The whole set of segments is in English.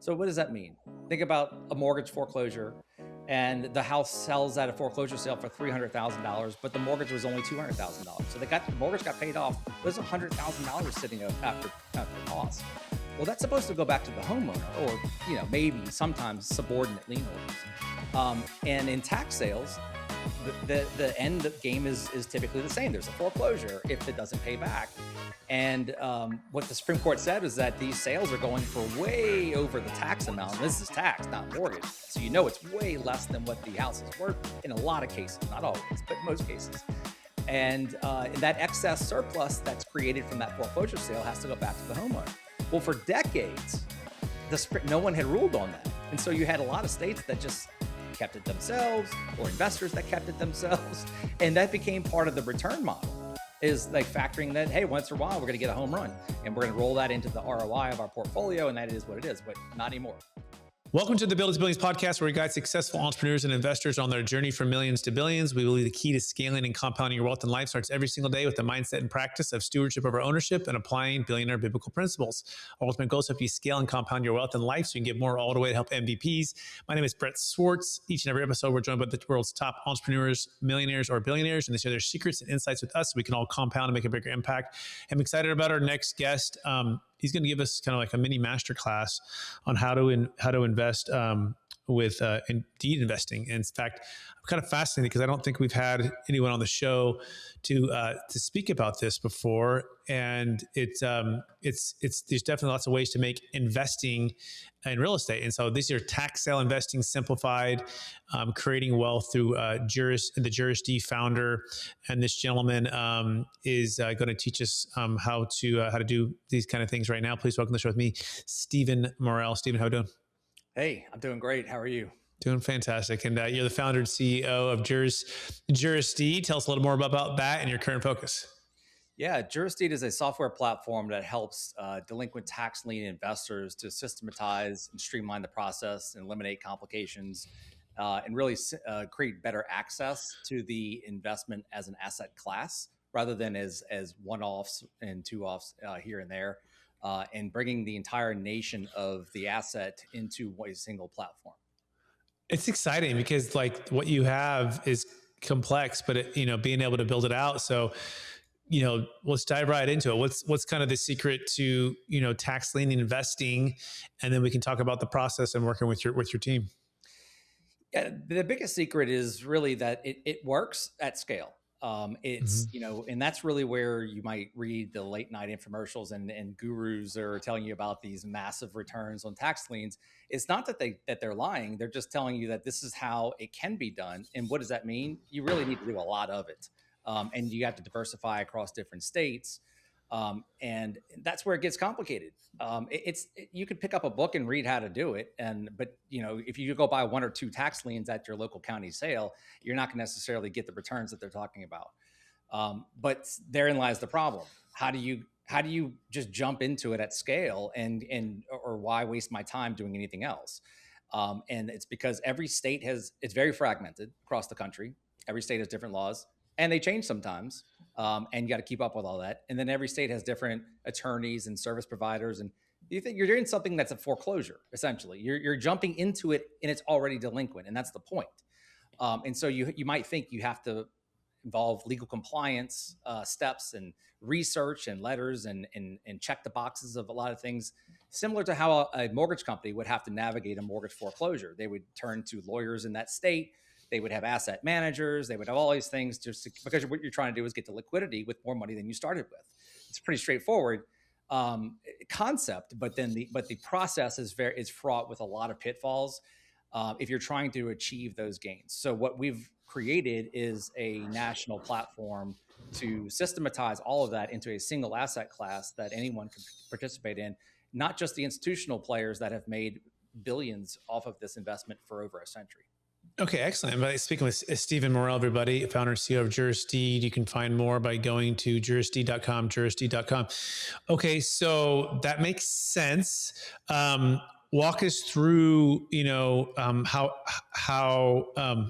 So what does that mean? Think about a mortgage foreclosure and the house sells at a foreclosure sale for $300,000, but the mortgage was only $200,000. So the mortgage got paid off. There's $100,000 sitting after costs. Well, that's supposed to go back to the homeowner, or maybe sometimes subordinate lien holders. And in tax sales, the end game is typically the same. There's a foreclosure if it doesn't pay back. And what the Supreme Court said is that these sales are going for way over the tax amount. This is tax, not mortgage. So it's way less than what the house is worth in a lot of cases, not always, but most cases. And that excess surplus that's created from that foreclosure sale has to go back to the homeowner. Well, for decades, no one had ruled on that. And so you had a lot of states that just kept it themselves, or investors that kept it themselves. And that became part of the return model, is like factoring that, hey, once in a while, we're going to get a home run and we're going to roll that into the ROI of our portfolio. And that is what it is, but not anymore. Welcome to the Build to Billions podcast, where we guide successful entrepreneurs and investors on their journey from millions to billions. We believe the key to scaling and compounding your wealth in life starts every single day with the mindset and practice of stewardship over ownership and applying billionaire biblical principles. Our ultimate goal is to help you scale and compound your wealth in life so you can get more all the way to help MVPs. My name is Brett Swartz. Each and every episode, we're joined by the world's top entrepreneurs, millionaires, or billionaires, and they share their secrets and insights with us so we can all compound and make a bigger impact. I'm excited about our next guest. He's going to give us kind of like a mini masterclass on how to invest with deed investing. And in fact, I'm kind of fascinated because I don't think we've had anyone on the show to speak about this before. And it's there's definitely lots of ways to make investing in real estate. And so these are tax sale investing simplified, creating wealth through the JurisDeed founder. And this gentleman is going to teach us how to do these kind of things right now. Please welcome to the show with me, Stephen Morel. Stephen, how are you doing? Hey, I'm doing great. How are you? Doing fantastic. And you're the founder and CEO of JurisDeed. Tell us a little more about that and your current focus. Yeah, JurisDeed is a software platform that helps delinquent tax lien investors to systematize and streamline the process and eliminate complications and really create better access to the investment as an asset class rather than as one-offs and two-offs here and there. And bringing the entire nation of the asset into a single platform. It's exciting because like what you have is complex, but being able to build it out. So, let's dive right into it. What's kind of the secret to, tax lien investing? And then we can talk about the process and working with your team. Yeah, the biggest secret is really that it works at scale. It's, and that's really where you might read the late night infomercials and gurus are telling you about these massive returns on tax liens. It's not that they're lying. They're just telling you that this is how it can be done. And what does that mean? You really need to do a lot of it. And you have to diversify across different states. And that's where it gets complicated. You could pick up a book and read how to do it. But if you go buy one or two tax liens at your local county sale, you're not going to necessarily get the returns that they're talking about. But therein lies the problem. How do you just jump into it at scale or why waste my time doing anything else? And it's because every state it's very fragmented across the country. Every state has different laws. And they change sometimes, and you got to keep up with all that. And then every state has different attorneys and service providers. And you think you're doing something that's a foreclosure, essentially. You're jumping into it, and it's already delinquent, and that's the point. And so you might think you have to involve legal compliance steps and research and letters and check the boxes of a lot of things, similar to how a mortgage company would have to navigate a mortgage foreclosure. They would turn to lawyers in that state. They would have asset managers. They would have all these things because what you're trying to do is get to liquidity with more money than you started with. It's a pretty straightforward concept, but the process is fraught with a lot of pitfalls if you're trying to achieve those gains. So what we've created is a national platform to systematize all of that into a single asset class that anyone can participate in, not just the institutional players that have made billions off of this investment for over a century. Okay, excellent. I'm speaking with Stephen Morel, everybody, founder and CEO of JurisDeed. You can find more by going to jurisdeed.com, jurisdeed.com. Okay, so that makes sense. Walk us through, how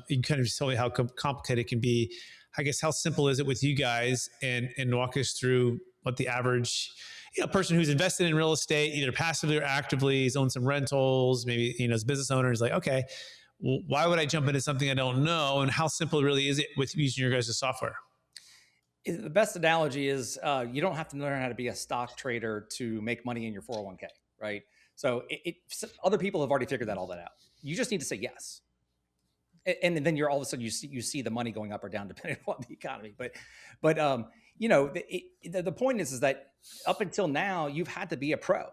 you kind of tell me how complicated it can be. I guess how simple is it with you guys, and walk us through what the average a person who's invested in real estate, either passively or actively, he's owned some rentals, maybe, as business owner is like, okay, well, why would I jump into something I don't know? And how simple really is it with using your guys' software? The best analogy is you don't have to learn how to be a stock trader to make money in your 401k, right? So other people have already figured all that out. You just need to say yes. And then you're all of a sudden you see the money going up or down depending on the economy. But the point is that up until now you've had to be a pro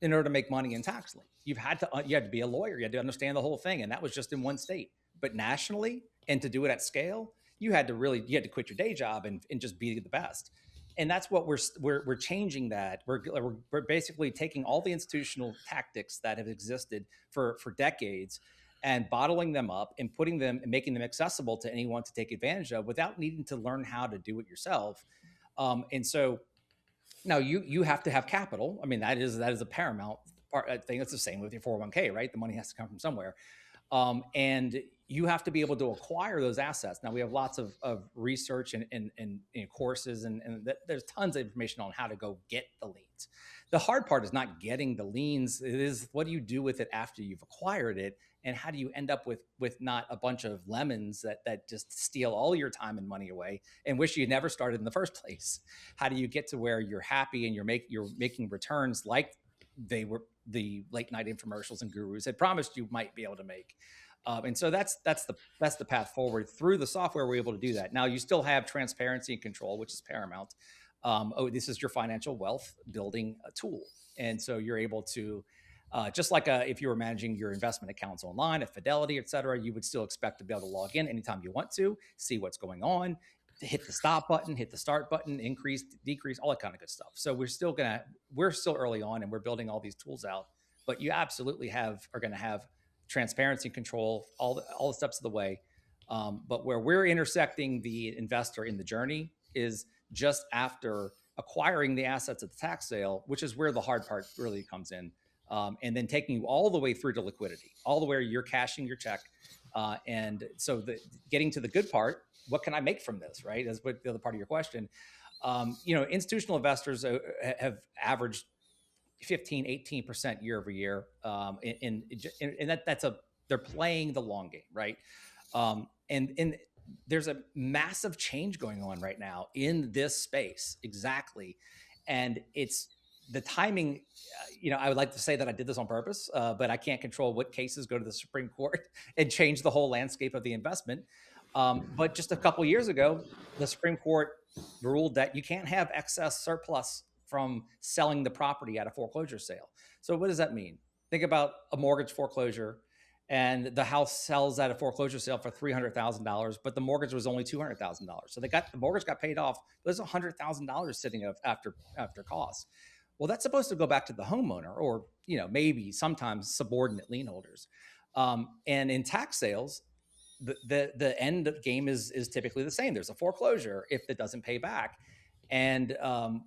in order to make money in tax lien. You had to be a lawyer. You had to understand the whole thing, and that was just in one state. But nationally, and to do it at scale, you had to quit your day job and just be the best. And that's what we're changing that. We're basically taking all the institutional tactics that have existed for decades and bottling them up and putting them and making them accessible to anyone to take advantage of without needing to learn how to do it yourself. And so now you have to have capital. I mean, that is a paramount part. I think it's the same with your 401k, right? The money has to come from somewhere. And you have to be able to acquire those assets. Now we have lots of research and courses and there's tons of information on how to go get the liens. The hard part is not getting the liens. It is, what do you do with it after you've acquired it? And how do you end up with not a bunch of lemons that just steal all your time and money away and wish you never started in the first place? How do you get to where you're happy and you're making returns like they were the late night infomercials and gurus had promised you might be able to make? And so that's the path forward. Through the software, we're able to do that. Now you still have transparency and control, which is paramount. This is your financial wealth building tool. And so you're able to, just like if you were managing your investment accounts online at Fidelity, et cetera, you would still expect to be able to log in anytime you want to, see what's going on, to hit the stop button, hit the start button, increase, decrease, all that kind of good stuff. So we're still early on and we're building all these tools out, but you absolutely are going to have transparency and control all the steps of the way. But where we're intersecting the investor in the journey is just after acquiring the assets at the tax sale, which is where the hard part really comes in. And then taking you all the way through to liquidity, all the way you're cashing your check. And so getting to the good part, what can I make from this, right? That's what the other part of your question. Institutional investors have averaged 15, 18% year over year. And they're playing the long game, right? And there's a massive change going on right now in this space. Exactly. And it's the timing. I would like to say that I did this on purpose, but I can't control what cases go to the Supreme Court and change the whole landscape of the investment. But just a couple of years ago, the Supreme Court ruled that you can't have excess surplus from selling the property at a foreclosure sale. So what does that mean? Think about a mortgage foreclosure and the house sells at a foreclosure sale for $300,000, but the mortgage was only $200,000. So the mortgage got paid off. There's $100,000 sitting after costs. Well, that's supposed to go back to the homeowner or, maybe sometimes subordinate lien holders. And in tax sales, the end of the game is typically the same. There's a foreclosure if it doesn't pay back. And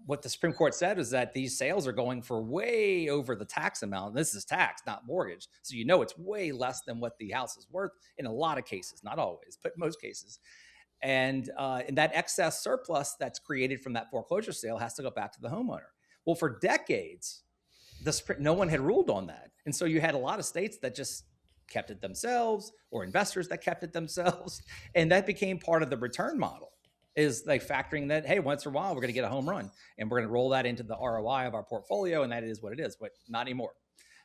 what the Supreme Court said is that these sales are going for way over the tax amount. This is tax, not mortgage. So it's way less than what the house is worth in a lot of cases, not always, but most cases. And that excess surplus that's created from that foreclosure sale has to go back to the homeowner. Well, for decades, no one had ruled on that. And so you had a lot of states that just kept it themselves or investors that kept it themselves. And that became part of the return model. Is like factoring that, hey, once in a while, we're going to get a home run and we're going to roll that into the ROI of our portfolio. And that is what it is, but not anymore.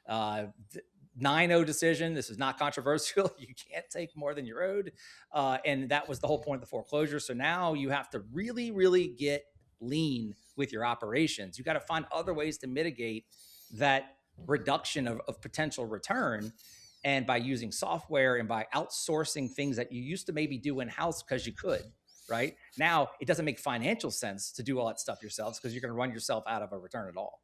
9-0 decision. This is not controversial. You can't take more than you're owed. And that was the whole point of the foreclosure. So now you have to really, really get lean with your operations. You got to find other ways to mitigate that reduction of potential return. And by using software and by outsourcing things that you used to maybe do in-house because you could. Right now, it doesn't make financial sense to do all that stuff yourselves because you're going to run yourself out of a return at all.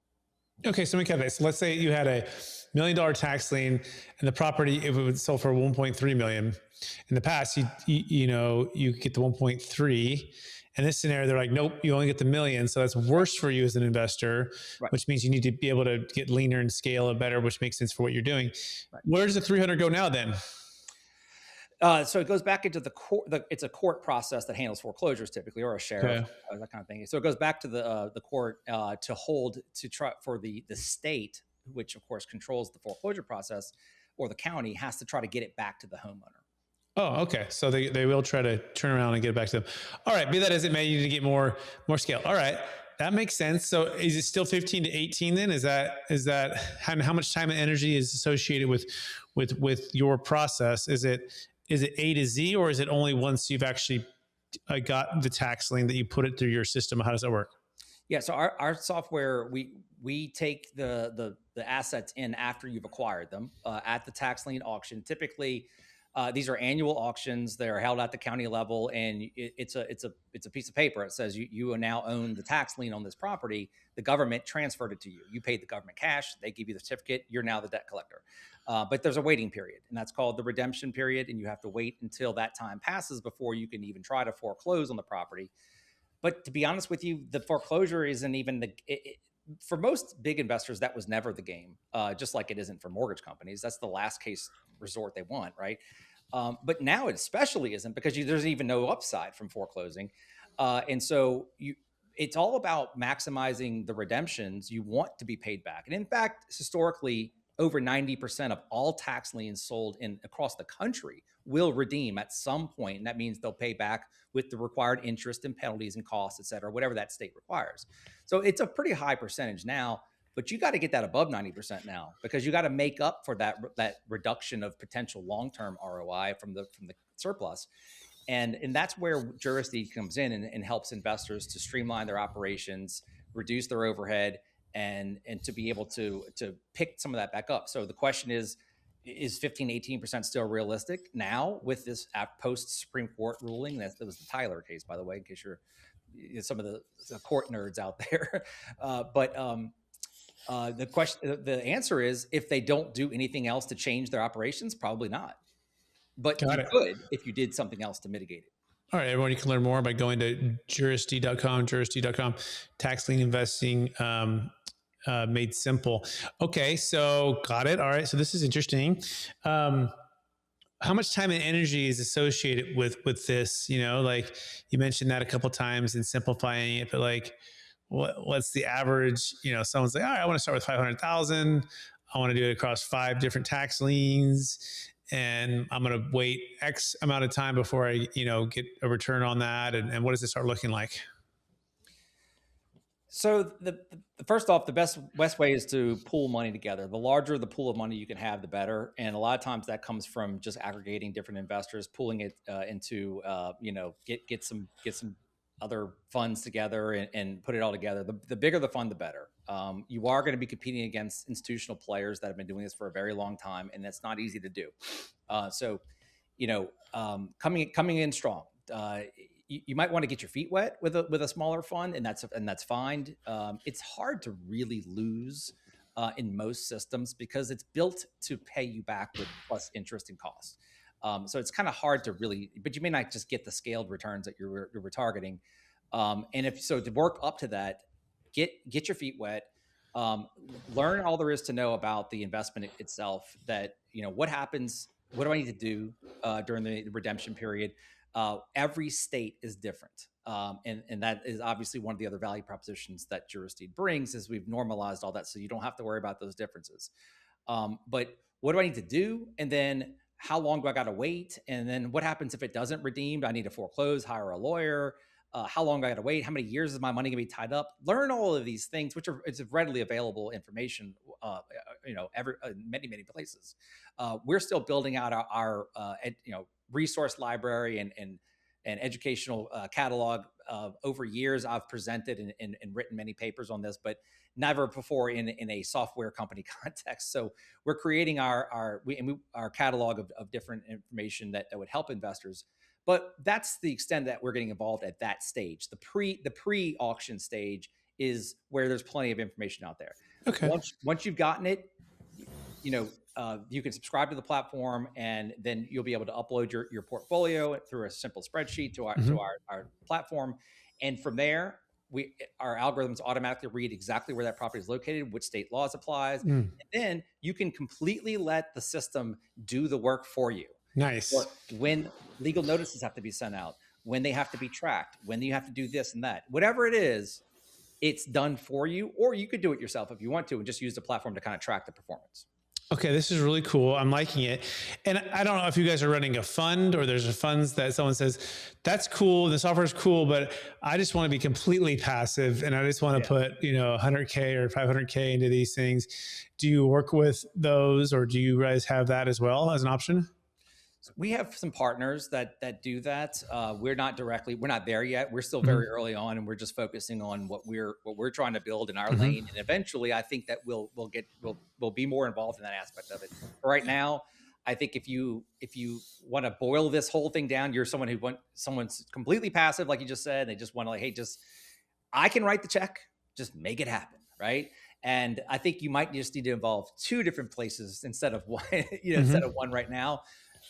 Okay, so let me calculate. So let's say you had $1 million tax lien, and the property if it would sell for $1.3 million. In the past, you get the 1.3. In this scenario, they're like, nope, you only get the $1 million. So that's worse for you as an investor, right. Which means you need to be able to get leaner and scale it better, which makes sense for what you're doing. Right. Where does the 300 go now then? So it goes back into the court. It's a court process that handles foreclosures typically, or a sheriff, Okay. that kind of thing. So it goes back to the court to hold to try for the state, which of course controls the foreclosure process, or the county has to try to get it back to the homeowner. Oh, okay. So they will try to turn around and get it back to them. All right. Be that as it may, you need to get more scale. All right. That makes sense. So is it still 15 to 18 then? Is that how much time and energy is associated with your process? Is it A to Z, or is it only once you've actually got the tax lien that you put it through your system? How does that work? Yeah, so our software, we take the assets in after you've acquired them at the tax lien auction. Typically, these are annual auctions. They're held at the county level, and it's a piece of paper. It says you now own the tax lien on this property. The government transferred it to you. You paid the government cash. They give you the certificate. You're now the debt collector. But there's a waiting period, and that's called the redemption period. And you have to wait until that time passes before you can even try to foreclose on the property. But to be honest with you, the foreclosure isn't even for most big investors, that was never the game, just like it isn't for mortgage companies. That's the last case resort they want, right? But now it especially isn't, because there's even no upside from foreclosing. And so it's all about maximizing the redemptions. You want to be paid back. And in fact, historically, over 90% of all tax liens sold across the country will redeem at some point. And that means they'll pay back with the required interest and penalties and costs, et cetera, whatever that state requires. So it's a pretty high percentage now, but you got to get that above 90% now, because you got to make up for that reduction of potential long-term ROI from the surplus. And that's where JurisDeed comes in and helps investors to streamline their operations, reduce their overhead, and to be able to pick some of that back up. So the question is 15, 18% still realistic now with this post Supreme Court ruling? That was the Tyler case, by the way, in case you're some of the court nerds out there. The answer is, if they don't do anything else to change their operations, probably not. But Got you it. could if you did something else to mitigate it. All right, everyone, you can learn more by going to jurisdeed.com, tax lien investing made simple. Okay, so got it. All right, so this is interesting. How much time and energy is associated with this? You know, like you mentioned that a couple of times in simplifying it, but like, what's the average? You know, someone's like, all right, I want to start with 500,000. I want to do it across 5 different tax liens, and I'm going to wait X amount of time before I, get a return on that. And what does it start looking like? So the first off, the best way is to pool money together. The larger the pool of money you can have, the better. And a lot of times that comes from just aggregating different investors, pooling it into get some other funds together and put it all together. The bigger the fund, the better. You are going to be competing against institutional players that have been doing this for a very long time, and that's not easy to do. Coming in strong. You might want to get your feet wet with a smaller fund, and that's fine. It's hard to really lose in most systems because it's built to pay you back with plus interest and cost. So it's kind of hard to really, but you may not just get the scaled returns that you're targeting. And to work up to that, get your feet wet. Learn all there is to know about the investment itself. That what happens. What do I need to do during the redemption period? Every state is different. And that is obviously one of the other value propositions that JurisDeed brings, is we've normalized all that, so you don't have to worry about those differences. But what do I need to do? And then how long do I got to wait? And then what happens if it doesn't redeem? Do I need to foreclose, hire a lawyer? How long do I got to wait? How many years is my money going to be tied up? Learn all of these things, which it's readily available information, many places. We're still building out our resource library and educational catalog. Over years, I've presented and written many papers on this, but never before in a software company context. So we're creating our catalog of different information that would help investors. But that's the extent that we're getting involved at that stage. The pre-auction stage is where there's plenty of information out there. Okay. Once you've gotten it, you can subscribe to the platform, and then you'll be able to upload your portfolio through a simple spreadsheet to our platform. And from there, our algorithms automatically read exactly where that property is located, which state laws applies. And then you can completely let the system do the work for you. Nice. or when legal notices have to be sent out, when they have to be tracked, when you have to do this and that, whatever it is, it's done for you, or you could do it yourself if you want to and just use the platform to kind of track the performance. Okay, this is really cool. I'm liking it. And I don't know if you guys are running a fund or there's a funds that someone says, that's cool, the software is cool, but I just want to be completely passive and I just want to Yeah. put, 100K or 500K into these things. Do you work with those or do you guys have that as well as an option? We have some partners that do that. We're not there yet. We're still very Mm-hmm. early on, and we're just focusing on what we're trying to build in our lane. Mm-hmm. And eventually, I think that we'll be more involved in that aspect of it. But right now, I think if you want to boil this whole thing down, you're someone's completely passive, like you just said. They just want to like, hey, just I can write the check, just make it happen, right? And I think you might just need to involve two different places instead of one, instead of Mm-hmm. one right now.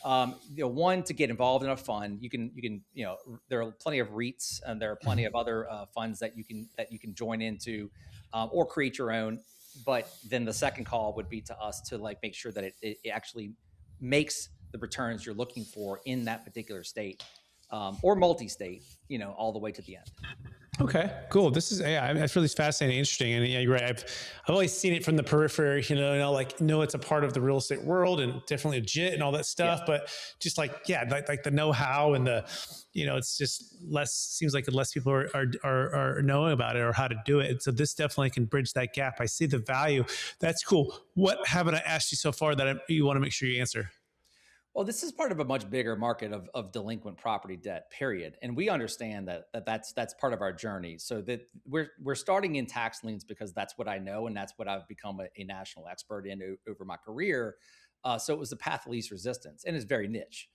One, to get involved in a fund. There are plenty of REITs and there are plenty of other funds that you can join into, or create your own. But then the second call would be to us to like make sure that it actually makes the returns you're looking for in that particular state, or multi-state, all the way to the end. Okay, cool. This is, yeah, that's really fascinating, interesting, and yeah, you're right. I've always seen it from the periphery, it's a part of the real estate world and definitely legit and all that Yeah. stuff. But just like, yeah, like the know-how and the, it's just seems like less people are knowing about it or how to do it. And so this definitely can bridge that gap. I see the value. That's cool. What haven't I asked you so far that you want to make sure you answer? Well, this is part of a much bigger market of delinquent property debt, period. And we understand that's part of our journey. So that we're starting in tax liens because that's what I know and that's what I've become a national expert in over my career. So it was the path of least resistance, and it's very niche.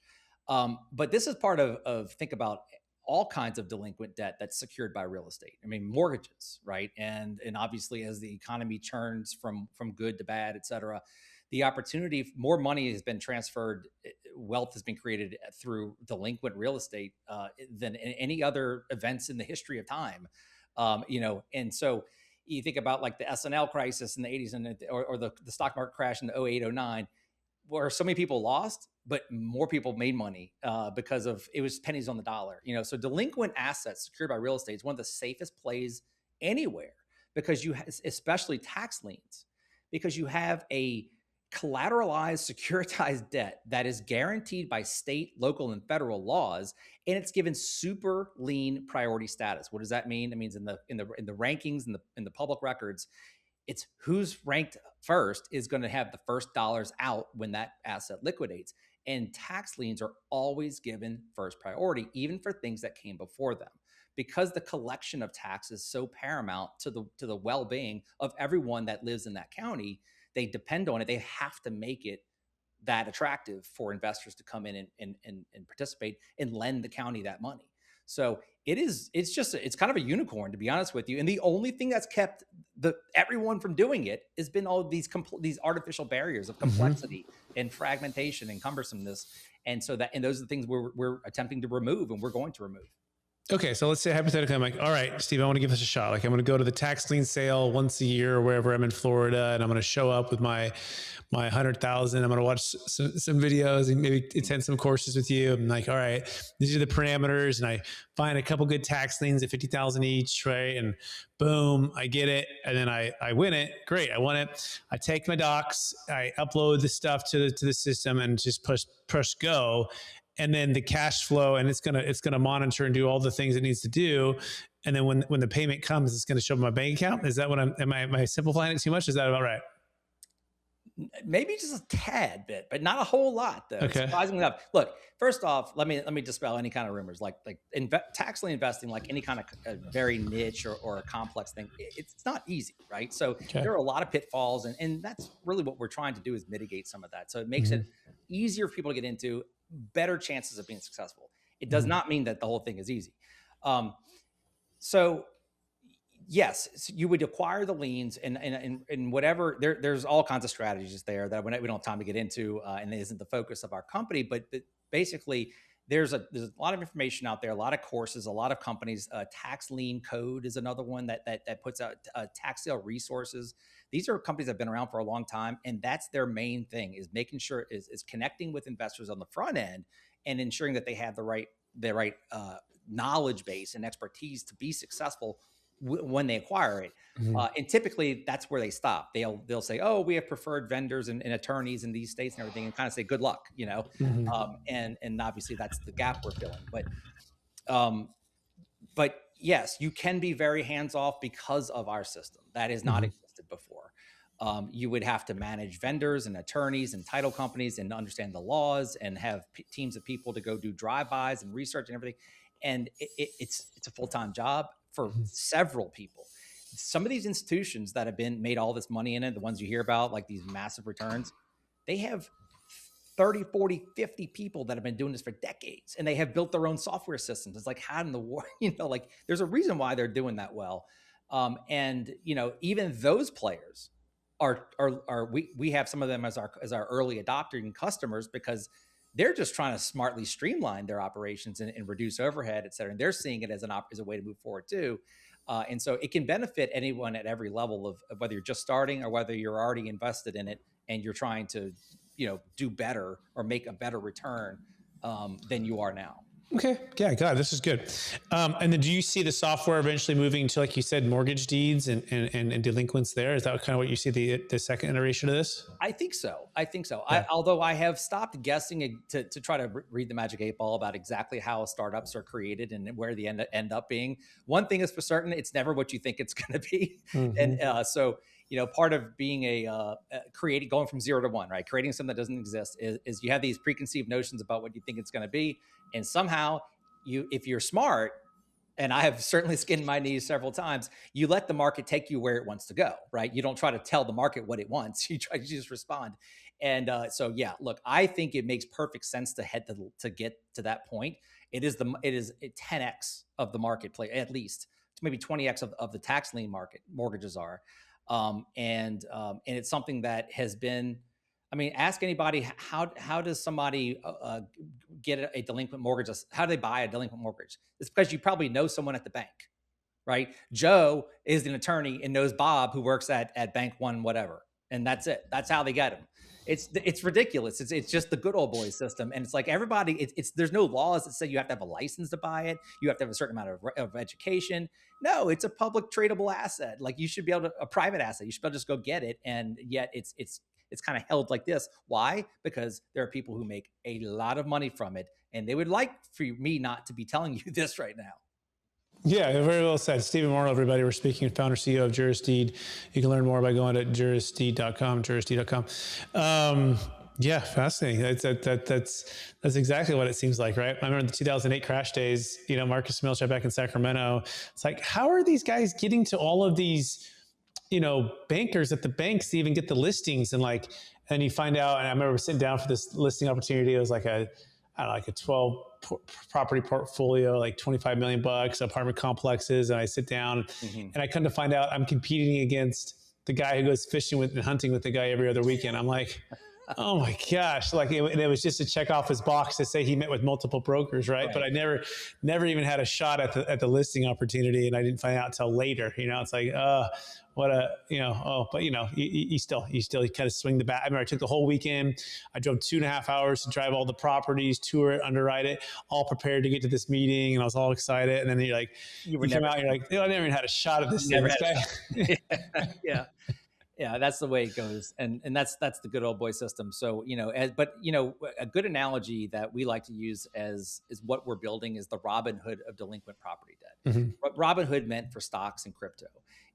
But this is part of think about all kinds of delinquent debt that's secured by real estate. I mean, mortgages, right? And obviously, as the economy turns from good to bad, et cetera, the opportunity, more money has been transferred, wealth has been created through delinquent real estate than any other events in the history of time. And so you think about like the S&L crisis in the 80s or the stock market crash in the 08, 09, where so many people lost, but more people made money because of it was pennies on the dollar. So delinquent assets secured by real estate is one of the safest plays anywhere because especially tax liens, because you have a collateralized, securitized debt that is guaranteed by state, local, and federal laws, and it's given super lien priority status. What does that mean? It means in the rankings in the public records, it's who's ranked first is going to have the first dollars out when that asset liquidates. And tax liens are always given first priority, even for things that came before them, because the collection of taxes is so paramount to the well-being of everyone that lives in that county. They depend on it. They have to make it that attractive for investors to come in and participate and lend the county that money. So it's kind of a unicorn, to be honest with you. And the only thing that's kept everyone from doing it has been all these artificial barriers of Mm-hmm. complexity and fragmentation and cumbersomeness. And those are the things we're attempting to remove, and we're going to remove. Okay, so let's say hypothetically, I'm like, all right, Steve, I want to give this a shot. Like, I'm going to go to the tax lien sale once a year or wherever I'm in Florida, and I'm going to show up with my 100,000. I'm going to watch some videos and maybe attend some courses with you. I'm like, all right, these are the parameters, and I find a couple good tax liens at 50,000 each, right? And boom, I get it, and then I win it. Great, I won it. I take my docs, I upload the stuff to the system, and just push go. And then the cash flow, and it's gonna monitor and do all the things it needs to do. And then when the payment comes, it's gonna show up my bank account. Is that what am I simplifying it too much? Is that about right? Maybe just a tad bit, but not a whole lot, though. Okay. Surprisingly enough. Look, first off, let me dispel any kind of rumors. Like tax lien investing, like any kind of very niche or a complex thing, it's not easy, right? So Okay. there are a lot of pitfalls, and that's really what we're trying to do is mitigate some of that. So it makes Mm-hmm. it easier for people to get into, better chances of being successful. It does Mm-hmm. not mean that the whole thing is easy. So yes, you would acquire the liens and whatever. There's all kinds of strategies there that we don't have time to get into, and it isn't the focus of our company. But basically, there's a lot of information out there, a lot of courses, a lot of companies. Tax Lien Code is another one that puts out tax sale resources. These are companies that have been around for a long time, and that's their main thing, is making sure is connecting with investors on the front end and ensuring that they have the right knowledge base and expertise to be successful when they acquire it. And typically that's where they stop. They'll say, oh, we have preferred vendors and attorneys in these states and everything, and kind of say, good luck, and obviously that's the gap we're filling. But yes, you can be very hands off because of our system that has not existed before. You would have to manage vendors and attorneys and title companies and understand the laws and have teams of people to go do drive-bys and research and everything. And it's a full-time job for several people. Some of these institutions that have been made all this money in it, the ones you hear about, like these massive returns, they have 30, 40, 50 people that have been doing this for decades, and they have built their own software systems. It's like, how in the world, like there's a reason why they're doing that well. And even those players we have some of them as our early adopting customers, because they're just trying to smartly streamline their operations and reduce overhead, et cetera. And they're seeing it as a way to move forward too. And so it can benefit anyone at every level of whether you're just starting or whether you're already invested in it and you're trying to, do better or make a better return than you are now. Okay. Yeah, God, this is good. And then do you see the software eventually moving to, like you said, mortgage deeds and delinquents there? Is that kind of what you see the second iteration of this? I think so. Yeah. Although I have stopped guessing to try to read the magic 8 ball about exactly how startups are created and where they end up being. One thing is for certain, it's never what you think it's going to be. And so, part of being going from 0 to 1, right? Creating something that doesn't exist is you have these preconceived notions about what you think it's going to be. And somehow if you're smart, and I have certainly skinned my knees several times, you let the market take you where it wants to go, right? You don't try to tell the market what it wants. You just respond. And so, yeah, look, I think it makes perfect sense to get to that point. It is 10x of the marketplace, at least maybe 20x of the tax lien market mortgages are. And it's something that has been, ask anybody, how does somebody get a delinquent mortgage? How do they buy a delinquent mortgage? It's because you probably know someone at the bank, right? Joe is an attorney and knows Bob, who works at Bank One, whatever. And that's it. That's how they get him. It's ridiculous. It's just the good old boy system. And it's like everybody, there's no laws that say you have to have a license to buy it. You have to have a certain amount of education. No, it's a public tradable asset. Like you should be able to, a private asset. You should be able to just go get it. And yet it's kind of held like this. Why? Because there are people who make a lot of money from it, and they would like for me not to be telling you this right now. Yeah, very well said. Stephen Morel, everybody. We're speaking with founder, CEO of JurisDeed. You can learn more by going to jurisdeed.com, jurisdeed.com. Yeah, fascinating. That's exactly what it seems like, right? I remember the 2008 crash days, Marcus Milchat back in Sacramento. It's like, how are these guys getting to all of these, bankers at the banks to even get the listings? And you find out, and I remember sitting down for this listing opportunity. It was like a 12 property portfolio, like $25 million, apartment complexes. And I sit down and I come to find out I'm competing against the guy who goes fishing with and hunting with the guy every other weekend. I'm like, oh my gosh. It was just to check off his box to say he met with multiple brokers. Right. But I never even had a shot at the listing opportunity. And I didn't find out until later, it's like, you still kind of swing the bat. I remember I took the whole weekend. I drove 2.5 hours to drive all the properties, tour it, underwrite it, all prepared to get to this meeting. And I was all excited. And then you come out, you're like, I never even had a shot at this thing. Yeah, that's the way it goes. And that's the good old boy system. So, a good analogy that we like to use is what we're building is the Robinhood of delinquent property debt. What Robinhood meant for stocks and crypto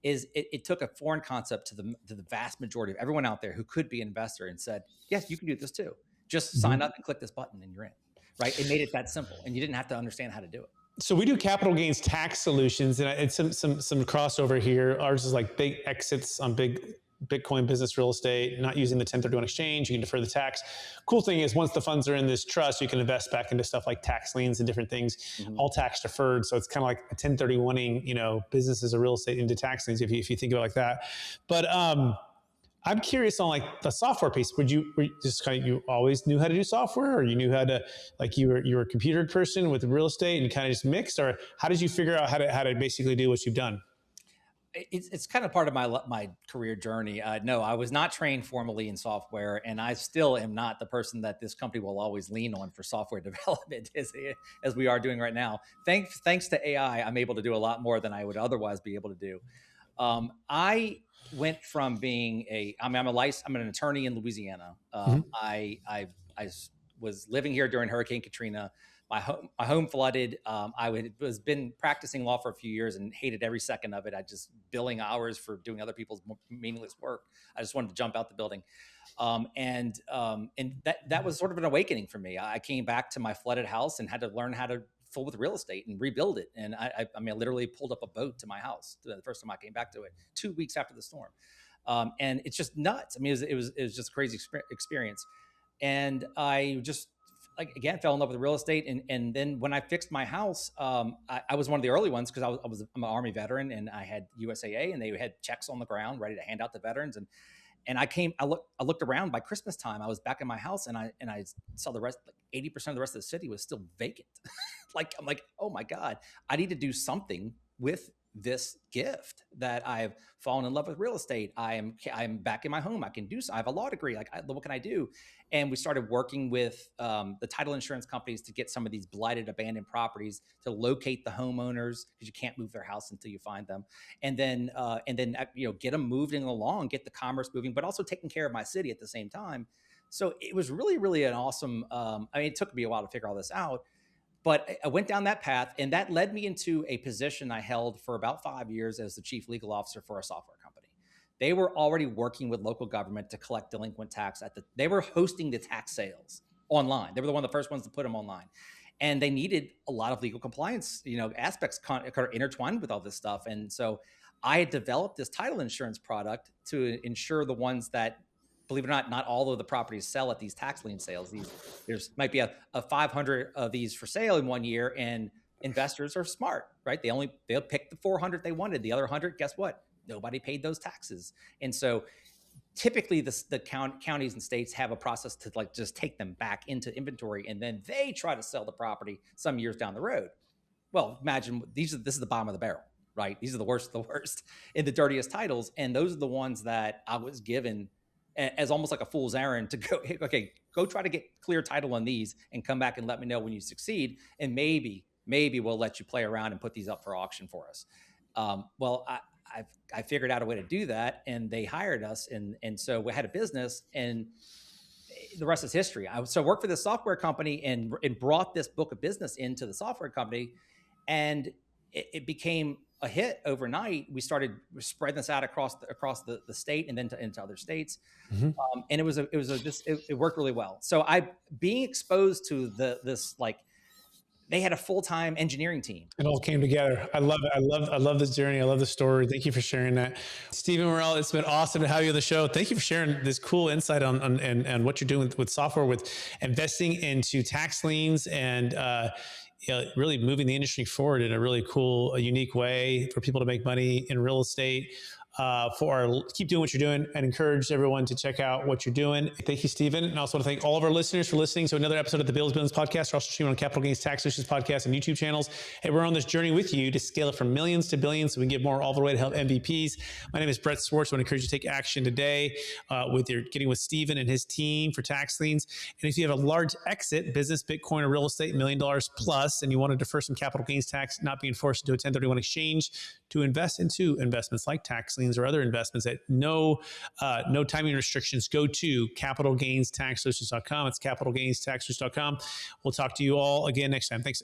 is it took a foreign concept to the vast majority of everyone out there who could be an investor and said, yes, you can do this too. Just sign up and click this button and you're in, right? It made it that simple and you didn't have to understand how to do it. So we do capital gains tax solutions, and it's some crossover here. Ours is like big exits on big Bitcoin business real estate, not using the 1031 exchange. You can defer the tax. Cool thing is once the funds are in this trust, you can invest back into stuff like tax liens and different things, all tax deferred. So it's kind of like a 1031ing, businesses or real estate into tax liens if you think about it like that. But I'm curious on like the software piece. Were you just kind of, you always knew how to do software, or you knew how to, like you were a computer person with real estate and kind of just mixed, or how did you figure out how to basically do what you've done? It's kind of part of my career journey. No, I was not trained formally in software, and I still am not the person that this company will always lean on for software development as we are doing right now. Thanks to AI, I'm able to do a lot more than I would otherwise be able to do. I went from being I'm an attorney in Louisiana. I was living here during Hurricane Katrina. My home flooded. Was been practicing law for a few years and hated every second of it. I just billing hours for doing other people's meaningless work. I just wanted to jump out the building. And that was sort of an awakening for me. I came back to my flooded house and had to learn how to fool with real estate and rebuild it. And I literally pulled up a boat to my house the first time I came back to it 2 weeks after the storm. And it's just nuts. I mean, it was just a crazy experience. And I just, again, fell in love with real estate. And then when I fixed my house, I was one of the early ones because I'm an Army veteran and I had USAA and they had checks on the ground ready to hand out to veterans. And I looked around by Christmas time. I was back in my house and I saw the rest, like 80% of the rest of the city was still vacant. I'm like, oh my God, I need to do something with this gift that I've fallen in love with real estate. I'm back in my home. I can do so. I have a law degree. What can I do? And we started working with the title insurance companies to get some of these blighted, abandoned properties to locate the homeowners because you can't move their house until you find them, and then get them moving along, get the commerce moving, but also taking care of my city at the same time. So it was really, really an awesome. It took me a while to figure all this out. But I went down that path, and that led me into a position I held for about 5 years as the chief legal officer for a software company. They were already working with local government to collect delinquent tax. They were hosting the tax sales online. They were one of the first ones to put them online. And they needed a lot of legal compliance, aspects kind of intertwined with all this stuff. And so I had developed this title insurance product to ensure the ones that, believe it or not all of the properties sell at these tax lien sales. There's might be a 500 of these for sale in 1 year, and investors are smart, right? They'll pick the 400 they wanted. The other 100, guess what? Nobody paid those taxes. And so typically the counties and states have a process to just take them back into inventory, and then they try to sell the property some years down the road. Well, imagine this is the bottom of the barrel, right? These are the worst and the dirtiest titles. And those are the ones that I was given as almost like a fool's errand to go try to get clear title on these and come back and let me know when you succeed. And maybe we'll let you play around and put these up for auction for us. I figured out a way to do that, and they hired us. And so we had a business, and the rest is history. I worked for this software company and brought this book of business into the software company, and it became a hit overnight. We started spreading this out across the state and then into other states. Mm-hmm. And it worked really well. So being exposed to they had a full-time engineering team. It all came together. I love it. I love this journey. I love the story. Thank you for sharing that. Stephen Morel, it's been awesome to have you on the show. Thank you for sharing this cool insight on what you're doing with software, with investing into tax liens, and really moving the industry forward in a really cool, unique way for people to make money in real estate. Keep doing what you're doing, and encourage everyone to check out what you're doing. Thank you, Stephen. And I also want to thank all of our listeners for listening to another episode of the Billions Podcast. We're also streaming on Capital Gains Tax Solutions Podcast and YouTube channels. Hey, we're on this journey with you to scale it from millions to billions so we can get more all the way to help MVPs. My name is Brett Swartz. I want to encourage you to take action today getting with Stephen and his team for tax liens. And if you have a large exit, business, Bitcoin, or real estate, $1 million plus, and you want to defer some capital gains tax, not being forced into a 1031 exchange to invest into investments like tax liens or other investments at no timing restrictions, go to capitalgainstaxsolutions.com. It's capitalgainstaxsolutions.com. We'll talk to you all again next time. Thanks.